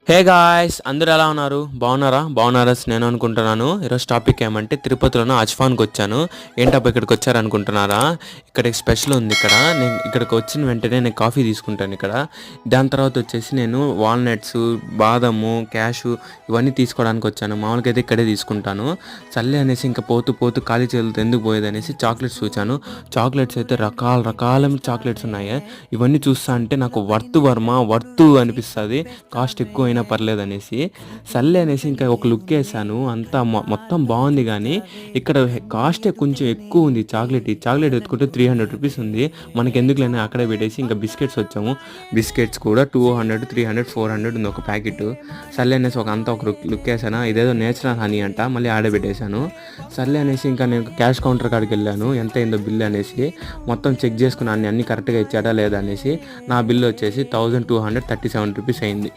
Hey guys, అందరూ ఎలా ఉన్నారు? బాగున్నారా నేను అనుకుంటున్నాను. ఈరోజు టాపిక్ ఏమంటే తిరుపతిలోనే అజ్ఫాన్కి వచ్చాను. ఏంటబ్బా ఇక్కడికి వచ్చారనుకుంటున్నారా? ఇక్కడ స్పెషల్ ఉంది. నేను ఇక్కడికి వచ్చిన వెంటనే నేను కాఫీ తీసుకుంటాను ఇక్కడ. దాని తర్వాత వచ్చేసి నేను వాల్నట్స్, బాదము, క్యాషు ఇవన్నీ తీసుకోవడానికి వచ్చాను. మామూలుగా అయితే ఇక్కడే తీసుకుంటాను. చల్లే అనేసి ఇంకా పోతూ ఖాళీ చేతులతో ఎందుకు పోయేది అనేసి చాక్లెట్స్ చూచాను. చాక్లెట్స్ అయితే రకాల చాక్లెట్స్ ఉన్నాయి. ఇవన్నీ చూస్తా అంటే నాకు వర్త్ అనిపిస్తుంది. కాస్ట్ ఎక్కువ అయినా పర్లేదు అనేసి సర్లే అనేసి ఇంకా ఒక లుక్ వేసాను. అంతా మొత్తం బాగుంది, కానీ ఇక్కడ కాస్టే కొంచెం ఎక్కువ ఉంది. ఈ చాక్లెట్ ఎత్తుకుంటే 300 రూపీస్ ఉంది. మనకి ఎందుకు లేని అక్కడే పెట్టేసి ఇంకా బిస్కెట్స్ వచ్చాము. బిస్కెట్స్ కూడా 200, 300, 400 ఉంది ఒక ప్యాకెట్. సర్లే అనేసి ఒక లుక్ వేసాను. ఇదేదో నేచురల్ హనీ అంట, మళ్ళీ ఆడబెట్టేశాను. సర్లే అనేసి ఇంకా నేను క్యాష్ కౌంటర్ కాడికి వెళ్ళాను. ఎంత అయిందో బిల్ అనేసి మొత్తం చెక్ చేసుకున్నాను, అన్ని కరెక్ట్గా ఇచ్చాడా లేదా అనేసి. నా బిల్ వచ్చేసి 1237 రూపీస్ అయింది.